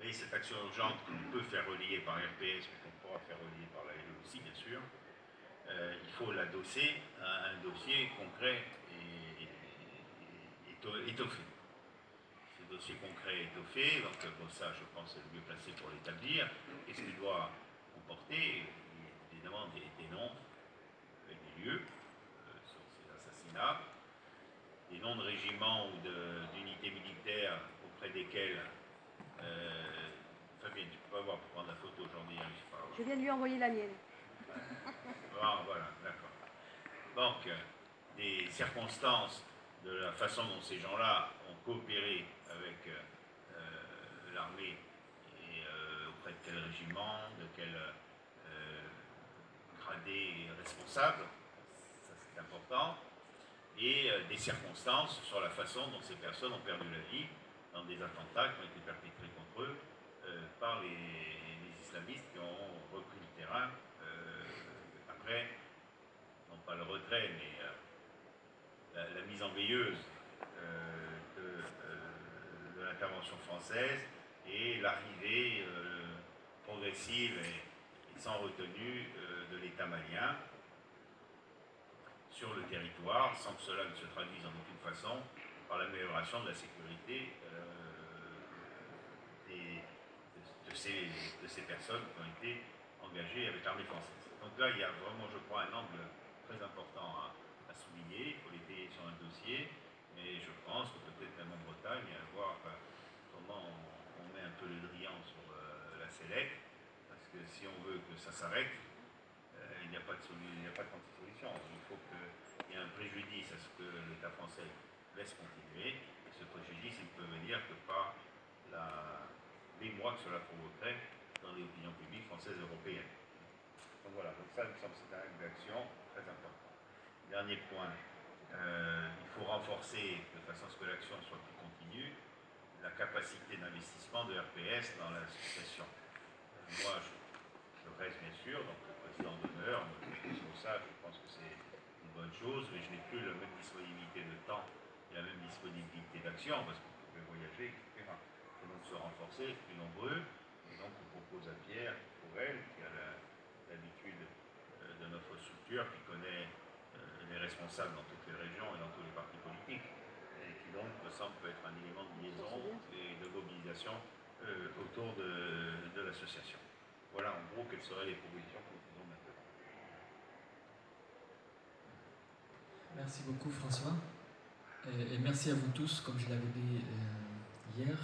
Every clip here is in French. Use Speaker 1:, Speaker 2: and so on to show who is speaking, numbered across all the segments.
Speaker 1: Et cette action urgente qu'on peut faire relayer par RPS, mais qu'on pourra faire relayer par la LE aussi, bien sûr, il faut l'adosser à un dossier concret et étoffé. Ce dossier concret étoffé, donc bon, ça, je pense, c'est le mieux placé pour l'établir. Qu'est-ce qu'il doit comporter? Évidemment, des noms et des lieux sur ces assassinats, des noms de régiments ou d'unités militaires auprès desquels Fabien, tu peux pas voir pour prendre la photo aujourd'hui. Hein,
Speaker 2: je viens de lui envoyer la mienne.
Speaker 1: Ah, voilà, d'accord. Donc, des circonstances de la façon dont ces gens-là ont coopéré avec l'armée et auprès de quel régiment, de quel gradé responsable, ça c'est important, et des circonstances sur la façon dont ces personnes ont perdu la vie dans des attentats qui ont été perpétrés contre eux par les islamistes qui ont repris le terrain après, non pas le retrait, mais la mise en veilleuse de l'intervention française et l'arrivée progressive et sans retenue de l'État malien sur le territoire, sans que cela ne se traduise en aucune façon par l'amélioration de la sécurité de ces personnes qui ont été engagées avec l'armée française. Donc là, il y a vraiment, je crois, un angle très important à souligner. Il faut les payer sur un dossier, mais je pense que peut-être même en Bretagne, à voir comment on met un peu le drian sur la sellette, parce que si on veut que ça s'arrête, il n'y a pas de solution. Il faut qu'il y ait un préjudice à ce que l'État français laisse continuer. Et ce préjudice, il peut venir que par l'émoi que cela provoquerait dans les opinions publiques françaises et européennes. Donc voilà, donc ça, il me semble que c'est un acte d'action très important. Dernier point, il faut renforcer, de façon à ce que l'action soit plus continue, la capacité d'investissement de RPS dans l'association. Moi, je reste bien sûr, donc le président d'honneur, sur ça, je pense que c'est une bonne chose, mais je n'ai plus la même disponibilité de temps et la même disponibilité d'action, parce qu'on peut voyager, etc. Il faut donc se renforcer, être plus nombreux, et donc on propose à Pierre, pour elle, qui a l'habitude de notre structure, qui connaît les responsables dans toutes les régions et dans tous les partis politiques, et qui donc me semble peut être un élément de liaison et de mobilisation autour de l'association. Voilà en gros quelles seraient les propositions que nous faisons maintenant.
Speaker 3: Merci beaucoup François. Et merci à vous tous, comme je l'avais dit hier.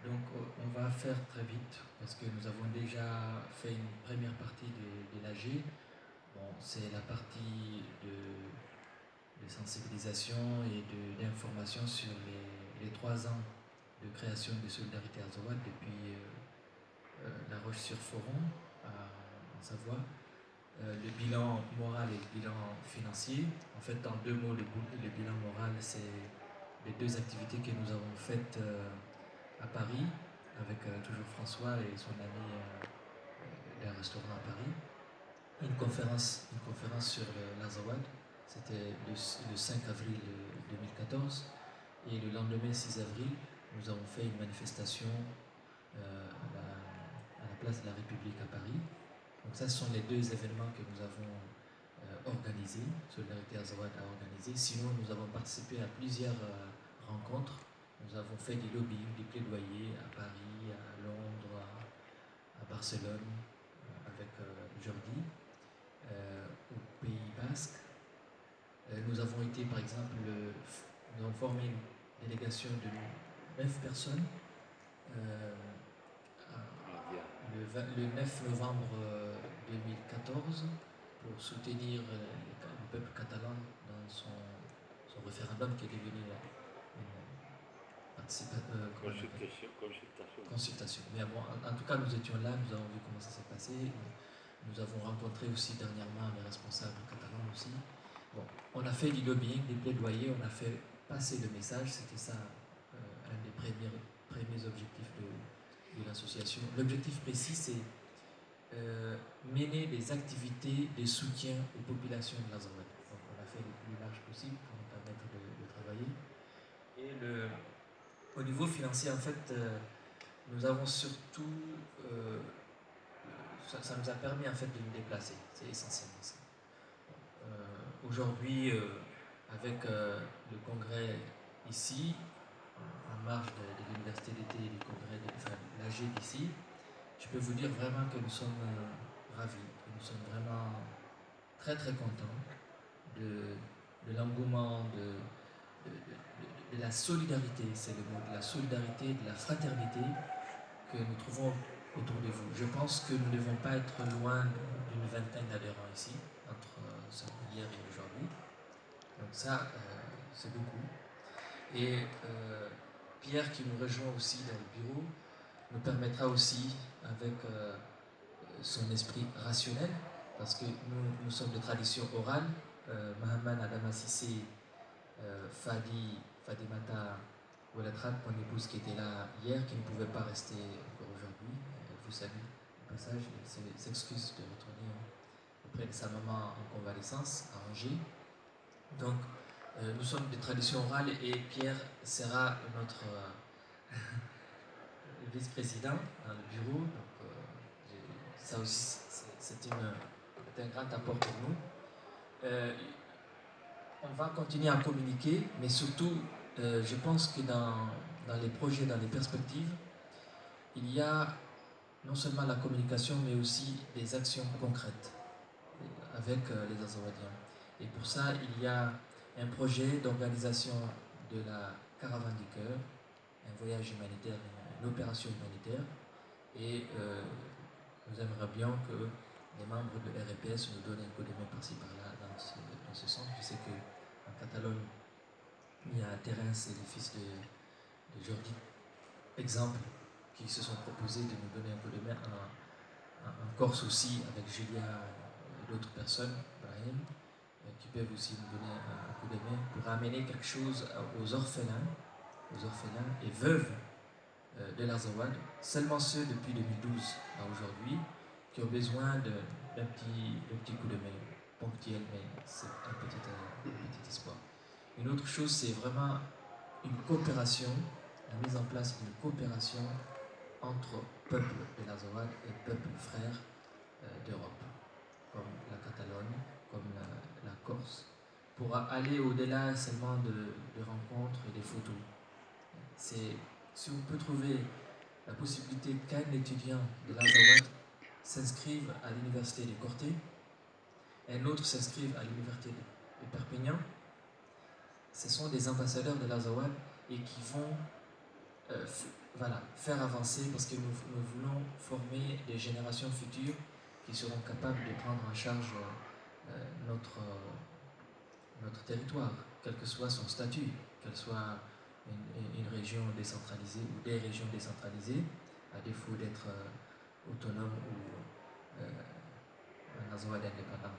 Speaker 3: Donc on va faire très vite parce que nous avons déjà fait une première partie de l'AG. Bon, c'est la partie de sensibilisation et d'information sur les 3 ans de création de Solidarité Azawad depuis La Roche-sur-Foron en Savoie. Le bilan moral et le bilan financier. En fait, en 2 mots, le bilan moral, c'est les 2 activités que nous avons faites à Paris, avec toujours François et son ami d'un restaurant à Paris. Une conférence sur l'Azawad, c'était le 5 avril 2014. Et le lendemain, 6 avril, nous avons fait une manifestation à la place de la République à Paris. Donc ça, ce sont les 2 événements que nous avons organisés, Solidarité Azawad a organisé. Sinon, nous avons participé à plusieurs rencontres. Nous avons fait des lobbying, des plaidoyers à Paris, à Londres, à Barcelone, avec Jordi, au Pays Basque. Nous avons été, par exemple, nous avons formé une délégation de 9 personnes le 9 novembre 2014 pour soutenir le peuple catalan dans son référendum qui est devenu consultation. Mais bon, en tout cas, nous étions là, nous avons vu comment ça s'est passé. Nous avons rencontré aussi dernièrement les responsables catalans aussi. Bon, on a fait du lobbying, des plaidoyers, on a fait passer le message. C'était ça un des premiers objectifs de l'association. L'objectif précis, c'est mener des activités de soutien aux populations de l'Azawad. Donc on a fait le plus large possible pour nous permettre de travailler. Et au niveau financier, en fait, nous avons surtout, ça nous a permis en fait de nous déplacer, c'est essentiellement ça. Aujourd'hui, avec le congrès ici, en marge de l'université d'été et du congrès de l'AG d'ici, je peux vous dire vraiment que nous sommes ravis, que nous sommes vraiment très très contents de l'engouement, de la solidarité, c'est le mot, de la solidarité, de la fraternité que nous trouvons autour de vous. Je pense que nous ne devons pas être loin d'une vingtaine d'adhérents ici, entre hier et aujourd'hui. Donc ça, c'est beaucoup. Et Pierre, qui nous rejoint aussi dans le bureau, nous permettra aussi, avec son esprit rationnel, parce que nous sommes de tradition orale, Mahaman Adama Sissé, Fadimata Ouelatrat, mon épouse qui était là hier, qui ne pouvait pas rester encore aujourd'hui, elle vous salue au passage, elle s'excuse de retourner auprès de sa maman en convalescence à Angers. Donc, nous sommes de tradition orale et Pierre sera notre vice-président dans le bureau. Donc, ça aussi, c'est un grand apport pour nous. On va continuer à communiquer, mais surtout, je pense que dans les projets, dans les perspectives, il y a non seulement la communication, mais aussi des actions concrètes avec les Azawadiens. Et pour ça, il y a un projet d'organisation de la Caravane du Cœur, un voyage humanitaire, une opération humanitaire. Et nous aimerions bien que les membres de l'RPS nous donnent un coup de main par-ci par-là dans ce sens. Je sais qu'en Catalogne, il y a Terence et les fils de Jordi, exemple, qui se sont proposés de nous donner un coup de main en Corse aussi, avec Julia et d'autres personnes, Brahim, qui peuvent aussi nous donner un coup de main pour amener quelque chose aux orphelins et veuves de l'Azawad, seulement ceux depuis 2012 à aujourd'hui, qui ont besoin d'un petit coup de main ponctuel, mais c'est un petit espoir. Une autre chose, c'est vraiment une coopération, la mise en place d'une coopération entre peuples de l'Azawad et peuples frères d'Europe, comme la Catalogne, comme la Corse, pour aller au-delà seulement de rencontres et des photos. Si on peut trouver la possibilité qu'un étudiant de l'Azawad s'inscrive à l'université de Corté, un autre s'inscrive à l'université de Perpignan, ce sont des ambassadeurs de l'Azawad et qui vont faire avancer, parce que nous voulons former des générations futures qui seront capables de prendre en charge notre territoire, quel que soit son statut, qu'elle soit une région décentralisée ou des régions décentralisées, à défaut d'être autonome ou un Azawad indépendant.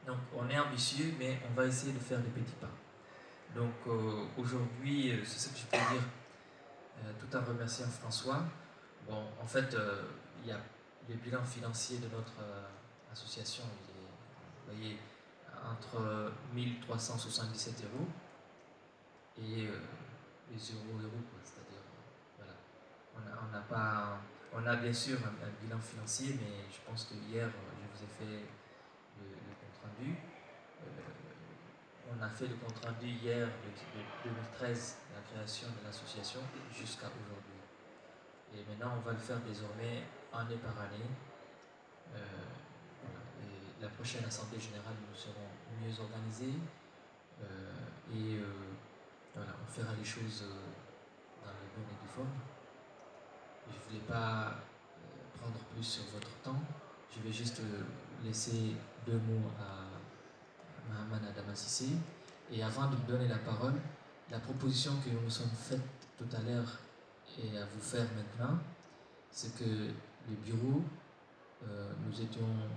Speaker 3: Donc on est ambitieux, mais on va essayer de faire des petits pas. Donc aujourd'hui, c'est ce que je peux dire, tout en remerciant François. Bon, en fait, il y a le bilan financier de notre association, il est, vous voyez, entre 1377 euros et les euros, c'est-à-dire, voilà, on a bien sûr un bilan financier, mais je pense que hier, je vous ai fait le compte rendu. On a fait le compte rendu hier de 2013, la création de l'association, jusqu'à aujourd'hui. Et maintenant, on va le faire désormais année par année. Voilà. Et la prochaine assemblée générale, nous serons mieux organisés. Voilà, on fera les choses dans les bonnes et due formes. Je ne voulais pas prendre plus sur votre temps. Je vais juste laisser 2 mots à Mahaman Adama Sissé. Et avant de lui donner la parole, la proposition que nous nous sommes faite tout à l'heure et à vous faire maintenant, c'est que le bureau, nous étions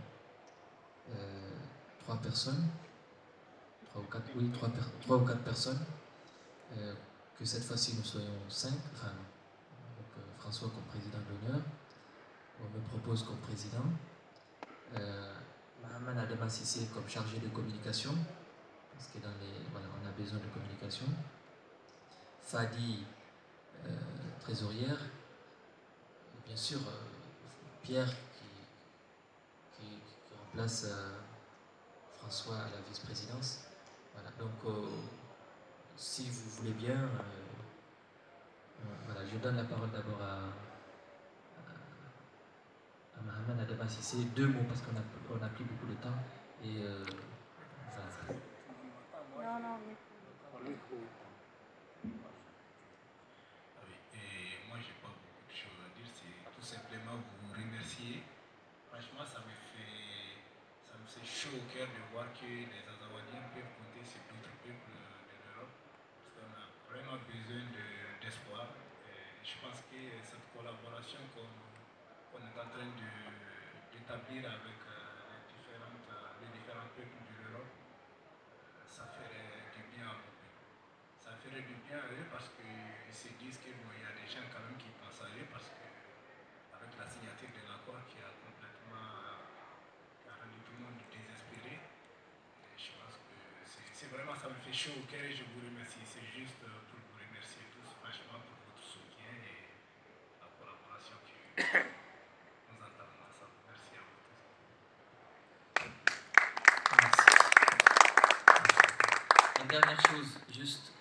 Speaker 3: 3 personnes, 3 ou 4 personnes, que cette fois-ci nous soyons 5, enfin, donc, François comme président d'honneur, on me propose comme président, Mahaman Adama Sissé comme chargé de communication, parce que voilà, on a besoin de communication, Fadi, trésorière, bien sûr, Pierre qui remplace François à la vice-présidence. Voilà, donc si vous voulez bien, voilà, je donne la parole d'abord à Mohamed Adama Sissé. 2 mots parce qu'on a pris beaucoup de temps. Et voilà.
Speaker 2: Non,
Speaker 4: Oui, et moi j'ai pas beaucoup de choses à dire, c'est tout simplement vous remercier. Franchement, ça me fait chaud au cœur de voir que les Azawadiens peuvent compter sur d'autres peuples de l'Europe, parce qu'on a vraiment besoin d'espoir. Je pense que cette collaboration qu'on est en train d'établir avec les différents peuples de l'Europe, ça ferait du bien à beaucoup. Ça ferait du bien à eux parce qu'ils se disent qu'il y a des gens quand même qui pensent à eux, parce qu'avec la signature de l'accord qui a rendu tout le monde désespéré, je pense que c'est vraiment, ça me fait chaud au cœur et je vous remercie. C'est juste pour vous remercier tous, franchement, pour votre soutien et la collaboration que nous entamons ensemble. Merci à vous tous.
Speaker 3: Merci. Une dernière chose, juste,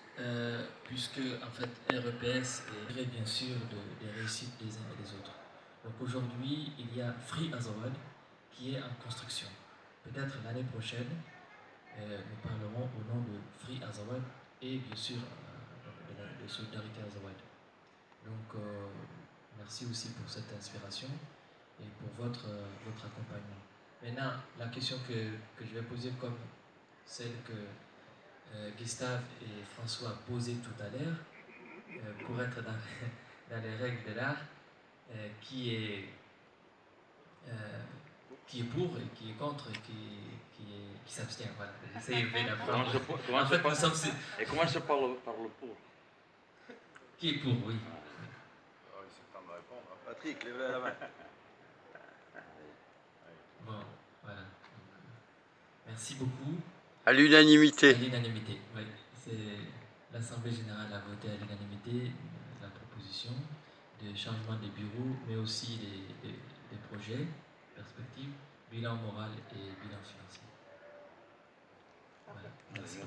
Speaker 3: puisque en fait REPS est bien sûr des réussites des uns et des autres. Donc aujourd'hui, il y a Free Azawad qui est en construction. Peut-être l'année prochaine, nous parlerons au nom de Free Azawad et bien sûr de Solidarité Azawad. Donc merci aussi pour cette inspiration et pour votre accompagnement. Maintenant, la question que je vais poser comme celle que Gustave et François posaient tout à l'heure, pour être dans les règles de l'art, qui est pour et qui est contre et qui s'abstient. Voilà, j'essaie d'apprendre.
Speaker 5: Comment je parle pour?
Speaker 3: Qui est pour, oui.
Speaker 1: C'est le temps de répondre.
Speaker 6: Patrick, lève la main.
Speaker 3: Bon, voilà. Merci beaucoup.
Speaker 6: À l'unanimité.
Speaker 3: À l'unanimité, oui. L'Assemblée générale a voté à l'unanimité la proposition de changement des bureaux, mais aussi des projets, perspectives, bilan moral et bilan financier. Voilà. Merci.